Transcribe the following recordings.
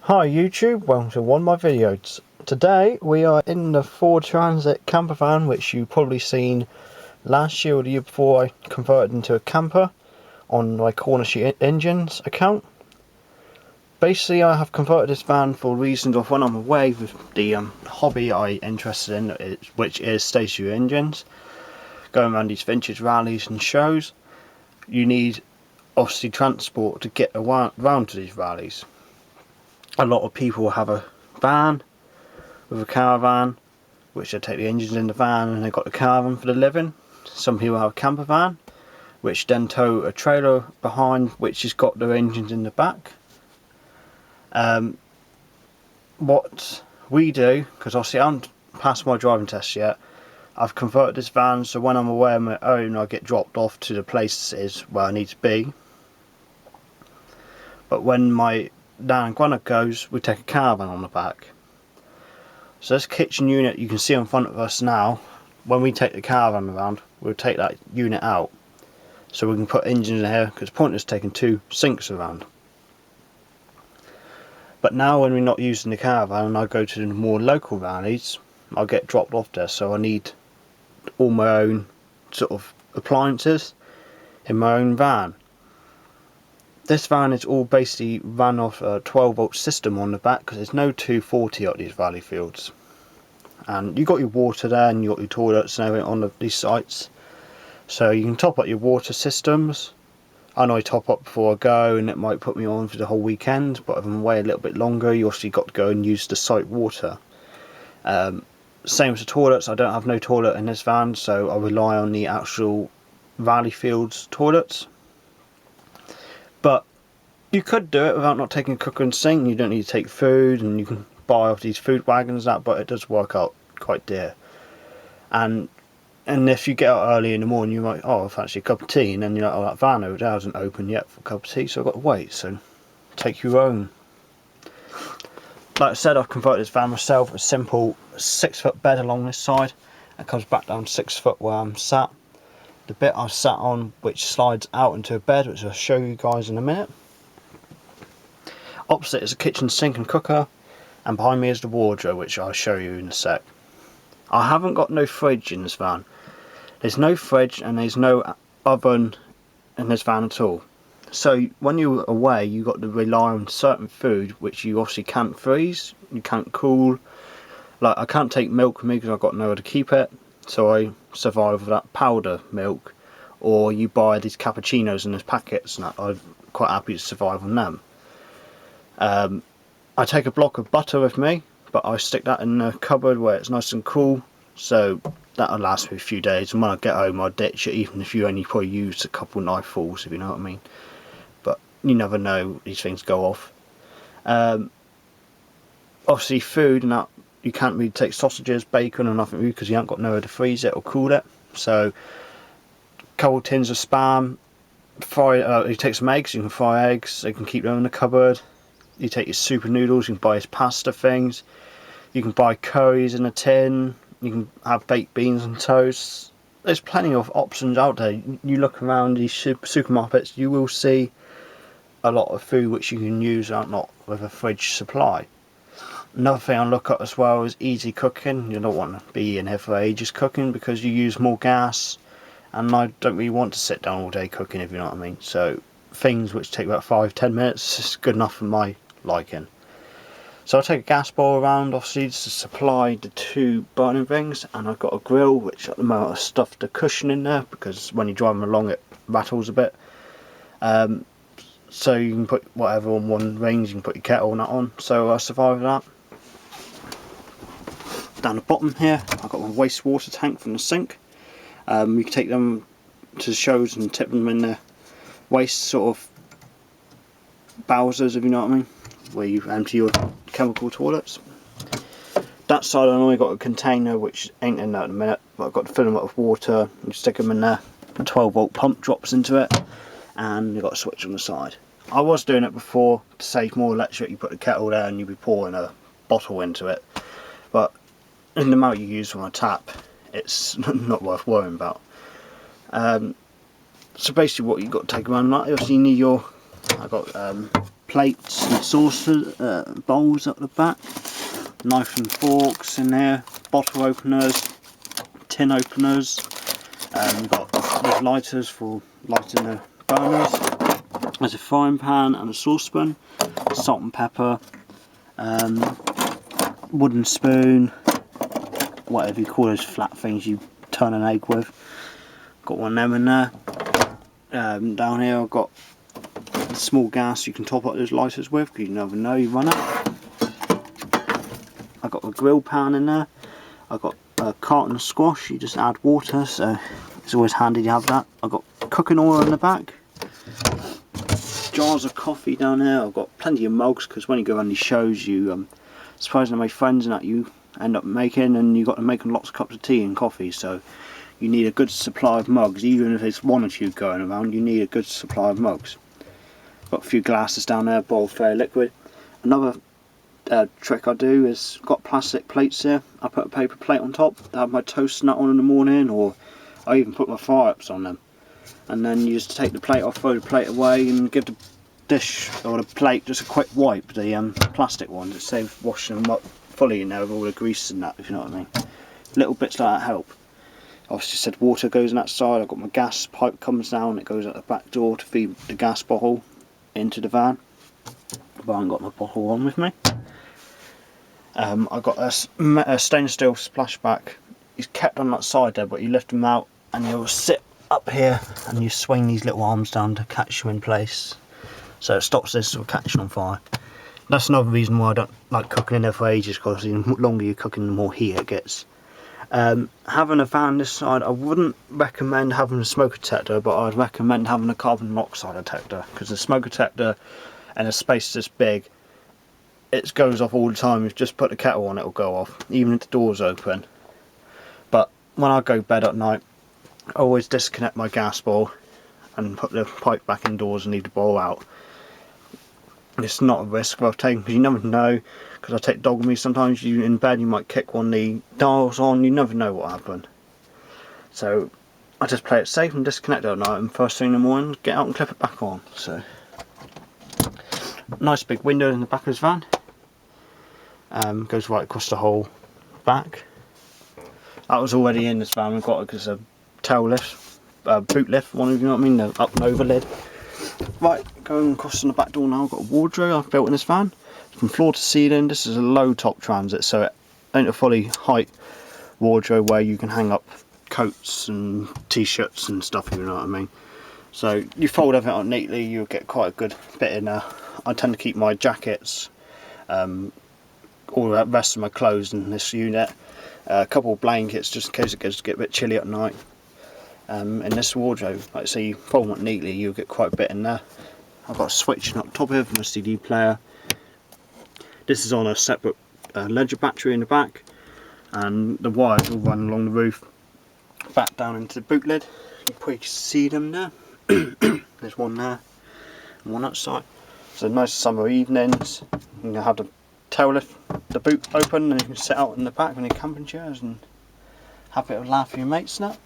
Hi YouTube, welcome to one of my videos. Today we are in the Ford Transit camper van, which you've probably seen last year or the year before I converted into a camper on my Corner Sheet Engines account. Basically I have converted this van for reasons of when I'm away with the hobby I'm interested in, which is stationary engines. Going around these vintage rallies and shows, you need obviously transport to get around to these rallies. A lot of people have a van with a caravan, which they take the engines in the van and they've got the caravan for the living. Some people have a camper van, which then tow a trailer behind, which has got their engines in the back. What we do, because obviously I haven't passed my driving test yet, I've converted this van so when I'm away on my own I get dropped off to the places where I need to be. But when my Nan and Gwenna goes, we take a caravan on the back. So this kitchen unit you can see in front of us now, when we take the caravan around, we'll take that unit out. So we can put engines in here, because it's pointless taking two sinks around. But now when we're not using the caravan and I go to the more local rallies, I'll get dropped off there, so I need all my own sort of appliances in my own van. This van is all basically run off a 12-volt system on the back, because there's no 240 at these rally fields. And you got your water there and you got your toilets and everything on these sites. So you can top up your water systems. I know I top up before I go and it might put me on for the whole weekend, but if I'm away a little bit longer you obviously got to go and use the site water. Same as the toilets, I don't have no toilet in this van, so I rely on the actual rally fields toilets. But you could do it without not taking a cooker and sink. You don't need to take food, and you can buy off these food wagons and that, but it does work out quite dear. And if you get out early in the morning, you might, oh, fancy a cup of tea, and then you're like, oh, that van over there hasn't opened yet for a cup of tea, so I've got to wait. So take your own. Like I said, I've converted this van myself, a simple 6-foot bed along this side. It comes back down 6 foot where I'm sat. The bit I sat on, which slides out into a bed, which I'll show you guys in a minute. Opposite is a kitchen sink and cooker, and behind me is the wardrobe, which I'll show you in a sec. I haven't got no fridge in this van. There's no fridge and there's no oven in this van at all. So when you're away, you've got to rely on certain food which you obviously can't freeze, you can't cool. Like I can't take milk with me because I've got nowhere to keep it, so I survive with that powder milk, or you buy these cappuccinos in these packets, and I'm quite happy to survive on them. I take a block of butter with me, but I stick that in the cupboard where it's nice and cool, so that'll last me a few days, and when I get home I'll ditch it, even if you only probably use a couple knivefuls, if you know what I mean. But you never know, these things go off. Obviously food and that, you can't really take sausages, bacon or nothing because you haven't got nowhere to freeze it or cool it. So a couple of tins of Spam, you take some eggs, you can fry eggs, you can keep them in the cupboard. You take your super noodles, you can buy his pasta things, you can buy curries in a tin, you can have baked beans and toast. There's plenty of options out there. You look around these supermarkets, you will see a lot of food which you can use out not with a fridge supply. Another thing I look at as well is easy cooking. You don't want to be in here for ages cooking because you use more gas, and I don't really want to sit down all day cooking, if you know what I mean. So things which take about 5-10 minutes is good enough for my liking. So I'll take a gas bowl around obviously to supply the two burning things, and I've got a grill which at the moment I've stuffed a cushion in there because when you're driving along it rattles a bit. So you can put whatever on one range, you can put your kettle and that on, so I survived that. Down the bottom here I've got my wastewater tank from the sink. You can take them to shows and tip them in the waste sort of bowsers, if you know what I mean, where you empty your chemical toilets. That side I've only got a container which ain't in there at the minute, but I've got to fill them up with water, you stick them in there, a 12-volt pump drops into it, and you've got a switch on the side. I was doing it before to save more electric, you put the kettle there and you'd be pouring a bottle into it, but in the amount you use from a tap it's not worth worrying about. So basically what you've got to take around that, obviously you need your, I've got plates and saucer bowls at the back, knife and forks in there, bottle openers, tin openers. We've got these lighters for lighting the burners. There's a frying pan and a saucepan, salt and pepper, wooden spoon, whatever you call those flat things you turn an egg with. Got one of them in there. Down here I've got a small gas you can top up those lighters with, because you never know you run out. I've got a grill pan in there. I've got a carton of squash, you just add water, so it's always handy to have that. I've got cooking oil in the back. Jars of coffee down there. I've got plenty of mugs, because when you go on these shows, you surprisingly my friends and that you end up making, and you've got to make lots of cups of tea and coffee, so you need a good supply of mugs. Even if it's one or two going around, you need a good supply of mugs. Got a few glasses down there, boiled fair liquid. Another trick I do is, got plastic plates here. I put a paper plate on top to have my toast and that on in the morning, or I even put my fire ups on them. And then you just take the plate off, throw the plate away, and give the dish or the plate just a quick wipe, the plastic one, to save washing them up fully in there with all the grease and that, if you know what I mean. Little bits like that help. Obviously said water goes on that side. I've got my gas pipe comes down, it goes out the back door to feed the gas bottle into the van, but I haven't got my bottle on with me. I've got a stainless steel splashback. He's kept on that side there, but you lift him out and you'll sit up here and you swing these little arms down to catch you in place, so it stops this from catching on fire. That's another reason why I don't like cooking in there for ages, because the longer you're cooking, the more heat it gets. Having a van this side, I wouldn't recommend having a smoke detector, but I'd recommend having a carbon monoxide detector, because the smoke detector in a space this big, it goes off all the time. If you just put the kettle on, it'll go off, even if the door's open. But when I go to bed at night, I always disconnect my gas bowl and put the pipe back indoors and leave the bowl out. It's not a risk I've taken, because you never know, because I take dog with me sometimes. You in bed, you might kick one of the dials on, you never know what happened. So I just play it safe and disconnect it at night, and first thing in the morning get out and clip it back on. So nice big window in the back of his van, goes right across the whole back. That was already in this van. We've got it because a tail lift, boot lift, one of you know what I mean, the up and over lid. Right, going across on the back door now. I've got a wardrobe I've built in this van from floor to ceiling. This is a low top transit, so it ain't a fully height wardrobe where you can hang up coats and t-shirts and stuff, if you know what I mean. So you fold everything up neatly, you'll get quite a good bit in there. I tend to keep my jackets, all the rest of my clothes in this unit, a couple of blankets just in case it gets to get a bit chilly at night. In this wardrobe, like I say, you fold them up neatly, you'll get quite a bit in there. I've got a switch up top here for my CD player. This is on a separate ledger battery in the back, and the wires all run along the roof back down into the boot lid. You probably can see them there. There's one there and one outside. So nice summer evenings, you can have the tail lift, the boot open, and you can sit out in the back on your camping chairs and have a bit of a laugh with your mates and that.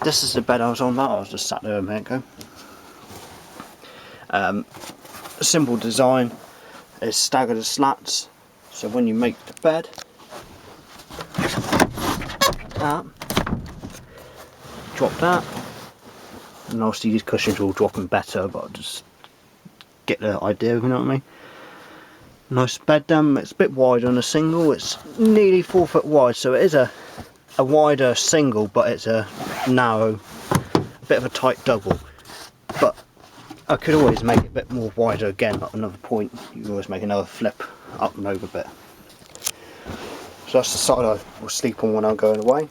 This is the bed I was on that I was just sat there a minute ago. A simple design, it's staggered slats, so when you make the bed, that, drop that, and obviously these cushions will drop in better, but just get the idea, if you know what I mean. Nice bed down. It's a bit wider than a single, it's nearly 4 foot wide, so it is a wider single, but it's a narrow, bit of a tight double. But I could always make it a bit more wider again at another point. You can always make another flip up and over a bit. So that's the side I will sleep on when I'm going away.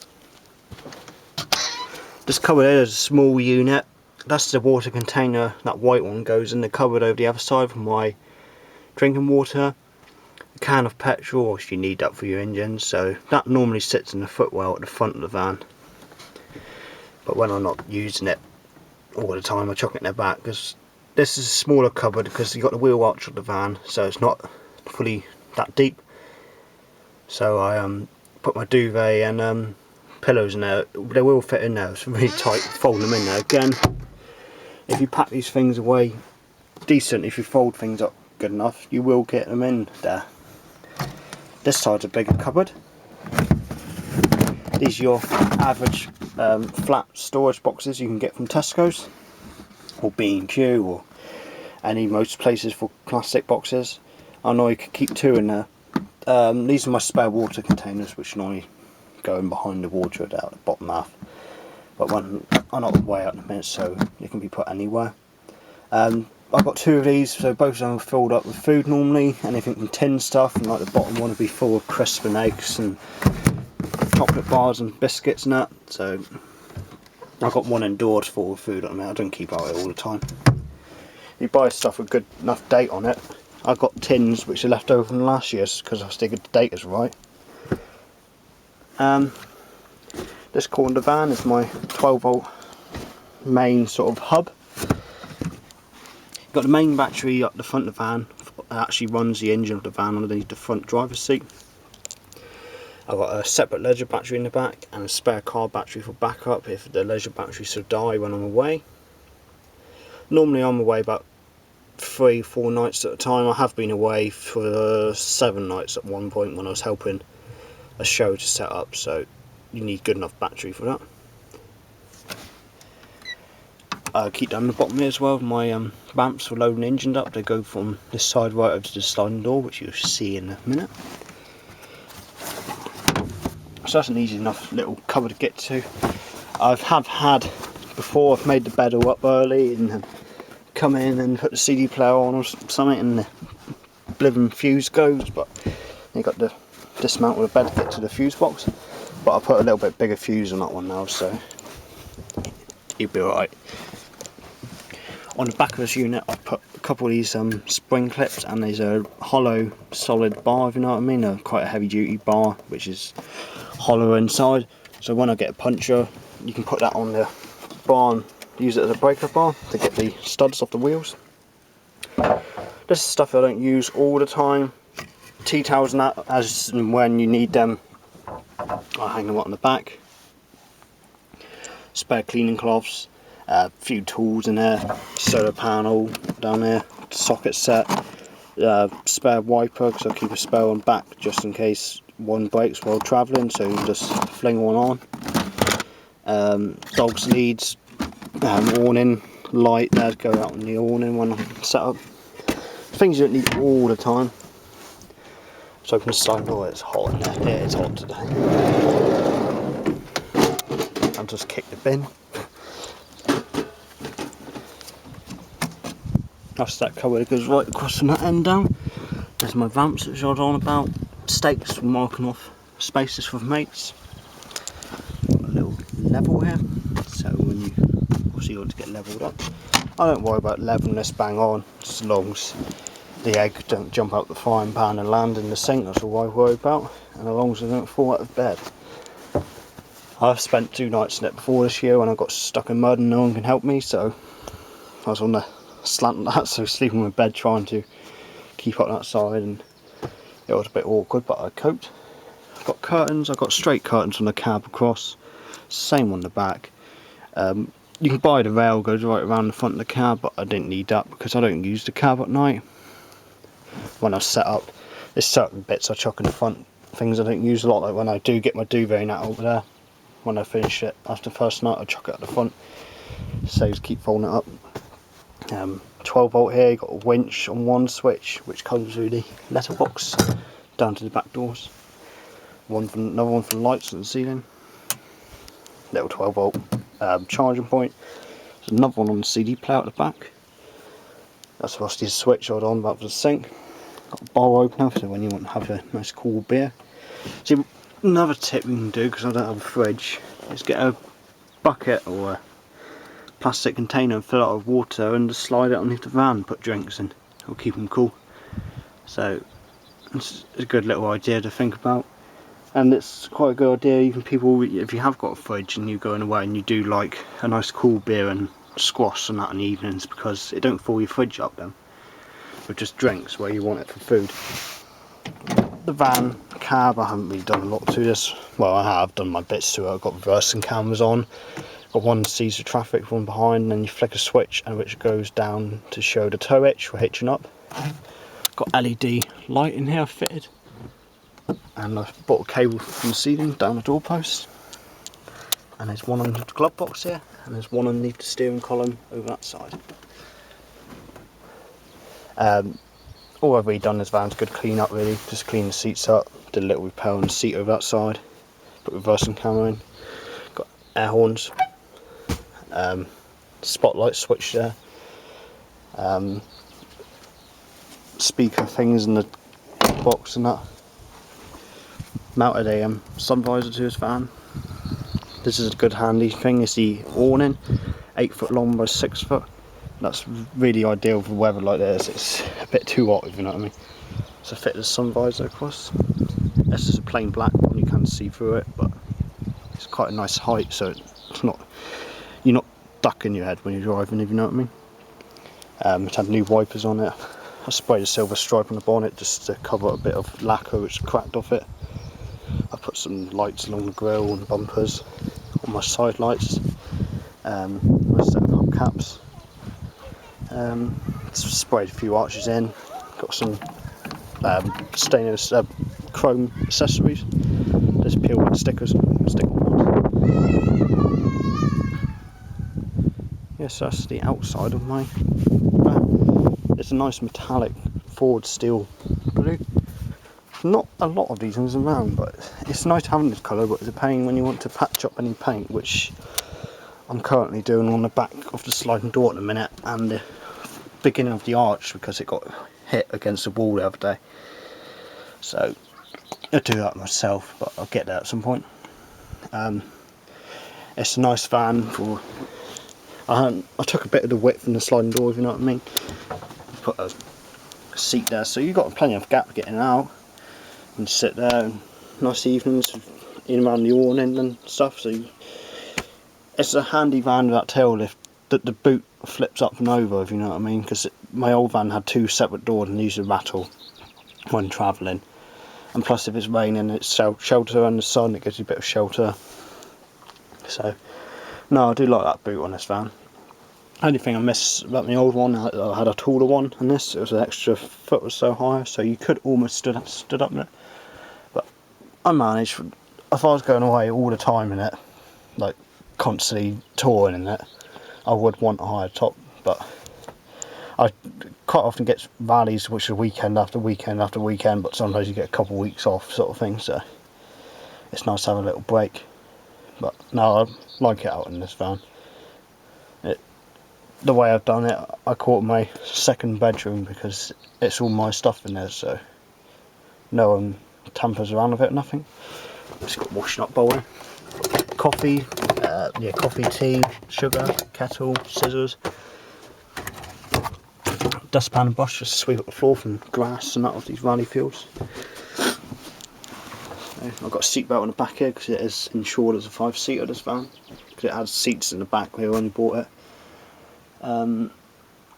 This cupboard here is a small unit. That's the water container. That white one goes in the cupboard over the other side for my drinking water. A can of petrol, if you need that for your engine, so that normally sits in the footwell at the front of the van. But when I'm not using it all the time, I chuck it in the back, because this is a smaller cupboard because you've got the wheel arch of the van, so it's not fully that deep. So I put my duvet and pillows in there. They will fit in there. It's really tight. Fold them in there again. If you pack these things away decent if you fold things up good enough. You will get them in there. This side's a bigger cupboard. These are your average flat storage boxes you can get from Tesco's or B&Q or most places for plastic boxes. I know you could keep 2 in there. These are my spare water containers, which normally go in behind the wardrobe out the bottom half. But I'm not way out in a minute, so they can be put anywhere. I've got 2 of these, so both of them are filled up with food normally. Anything from tin stuff, and like the bottom one will be full of crisps and eggs and chocolate bars and biscuits and that. So I've got one indoors full of food on there. I don't keep out it all the time. You buy stuff with good enough date on it. I've got tins which are left over from last year's because I stick the date is right. This corner of the van is my 12-volt main sort of hub. Got the main battery up the front of the van. It actually runs the engine of the van underneath the front driver's seat. I've got a separate leisure battery in the back and a spare car battery for backup if the leisure battery should die when I'm away. Normally I'm away about 3-4 nights at a time. I have been away for 7 nights at one point when I was helping a show to set up, so you need good enough battery for that. Keep down the bottom here as well. My ramps for loading the engine up, they go from this side right over to the sliding door, which you'll see in a minute. So that's an easy enough little cupboard to get to. I've had before, I've made the bed all up early and come in and put the CD player on or something and the blivin' fuse goes, but you got to dismantle the bed to get to the fuse box. But I put a little bit bigger fuse on that one now, so you'll be alright. On the back of this unit I've put a couple of these spring clips, and there's a hollow solid bar, if you know what I mean, quite a heavy duty bar which is hollow inside, so when I get a puncture you can put that on the bar and use it as a breaker bar to get the studs off the wheels. This is stuff I don't use all the time. Tea towels and that, as and when you need them, I hang them up on the back. Spare cleaning cloths, a few tools in there, solar panel down there, socket set, spare wiper because I keep a spare one back just in case one breaks while travelling, so you can just fling one on. Dog's leads, awning light there to go out on the awning when I'm set up. Things you don't need all the time. So open the side door. It's hot in there. Yeah, it's hot today. I'll just kick the bin. That's that cupboard that goes right across from that end down. There's my vamps which I was on about. Stakes for marking off spaces for mates. Got a little level here, so when you obviously want to get levelled up. I don't worry about levelling this bang on, as long as the egg don't jump out the frying pan and land in the sink. That's all I worry about, and as long as I don't fall out of bed. I've spent 2 nights in it before this year when I got stuck in mud and no one can help me, so I was on the slant like that, so sleeping in bed trying to keep up that side, and it was a bit awkward, but I coped. I've got curtains. I've got straight curtains from the cab across, same on the back. You can buy the rail, goes right around the front of the cab, but I didn't need that because I don't use the cab at night. When I set up, there's certain bits I chuck in the front, things I don't use a lot, like when I do get my duvet net over there, when I finish it after the first night I chuck it at the front, saves keep folding it up. 12 volt here, you've got a winch on one switch which comes through the letterbox down to the back doors. Another one for the lights on the ceiling. Little 12 volt charging point. There's another one on the CD player at the back. That's Rusty's switch I was on about for the sink. Got a bar opener so when you want to have a nice cool beer. See, another tip you can do, because I don't have a fridge, is get a bucket or a plastic container and fill it with water and just slide it underneath the van and put drinks in. It'll keep them cool. So it's a good little idea to think about, and it's quite a good idea even people, if you have got a fridge and you're going away and you do like a nice cool beer and squash and that in the evenings, because it don't fill your fridge up then with just drinks where you want it for food. The van, cab, I haven't really done a lot to this. Well, I have done my bits to it. I've got reversing cameras on, Got one sees the traffic, one behind, and then you flick a switch and which goes down to show the tow hitch for hitching up. Got LED light in here fitted, and I've bought a cable from the ceiling down the doorpost, and there's one on the glove box here, and there's one underneath the steering column over that side. All I've really done in this van's good clean up really, just clean the seats up, did a little repair on the seat over that side, put reversing camera in, got air horns, spotlight switch there, speaker things in the box and that, mounted a sun visor to this van. This is a good handy thing, is the awning, 8 foot long by 6 foot. That's really ideal for weather like this. It's a bit too hot, if you know what I mean. So fit the sun visor across. This is a plain black one, you can't see through it, but it's quite a nice height, so it's not, you're not ducking your head when you're driving, if you know what I mean. It's had new wipers on it. I sprayed a silver stripe on the bonnet just to cover a bit of lacquer which cracked off it. I put some lights along the grille and bumpers, on my side lights, my set of hubcaps. Sprayed a few arches in, got some stainless chrome accessories. There's peel wood stickers, stick on. Yes, that's the outside of my van. It's a nice metallic forward steel blue. Not a lot of these things around, but it's nice having this colour, but it's a pain when you want to patch up any paint, which I'm currently doing on the back of the sliding door at the minute, and the beginning of the arch because it got hit against the wall the other day. So I'll do that myself, but I'll get there at some point. It's a nice van for. I took a bit of the width from the sliding door, if you know what I mean. Put a seat there, so you've got plenty of gap getting out. And sit there, and nice evenings in around the awning and stuff. So it's a handy van with that tail lift. The boot flips up and over, if you know what I mean, because my old van had 2 separate doors and these would rattle when travelling. And plus, if it's raining, it's shelter in the sun, it gives you a bit of shelter. So no, I do like that boot on this van. Only thing I miss about my old one, I had a taller one, and this it was an extra foot or so higher, so you could almost stood up in it. But I managed. If I was going away all the time in it, like constantly touring in it, I would want a higher top. But I quite often get rallies which are weekend after weekend after weekend, but sometimes you get a couple of weeks off, sort of thing. So it's nice to have a little break. But no, I like it out in this van. The way I've done it, I call it my second bedroom because it's all my stuff in there, so no one tampers around with it, nothing. It's got washing up bowl, coffee, coffee, tea, sugar, kettle, scissors, dustpan and brush just to sweep up the floor from grass and that of these rally fields. I've got a seat belt on the back here because it is insured as a 5-seater, this van, because it has seats in the back when I bought it.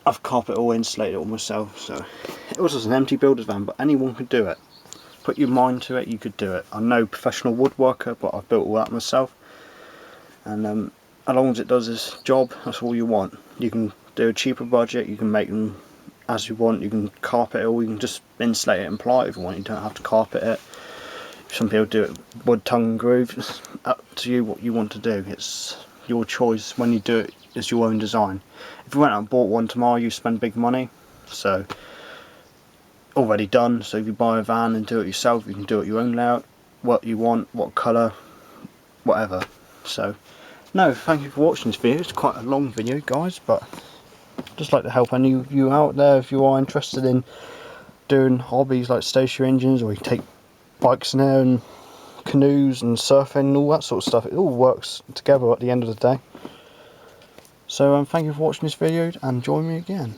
I've carpet all insulated it all myself, so it was just an empty builder's van, but anyone could do it. Put your mind to it, you could do it. I'm no professional woodworker, but I've built all that myself, and as long as it does its job, that's all you want. You can do a cheaper budget, you can make them as you want, you can carpet it all, you can just insulate it and ply it if you want, you don't have to carpet it. Some people do it wood, tongue and groove. It's up to you what you want to do. It's your choice. When you do it, it's your own design. If you went out and bought one tomorrow, you spend big money, so already done. So if you buy a van and do it yourself, you can do it your own layout, what you want, what colour, whatever. So no, thank you for watching this video. It's quite a long video, guys, but I'd just like to help any of you out there if you are interested in doing hobbies like stationary engines, or you take bikes in there and canoes and surfing and all that sort of stuff. It all works together at the end of the day. So thank you for watching this video, and join me again.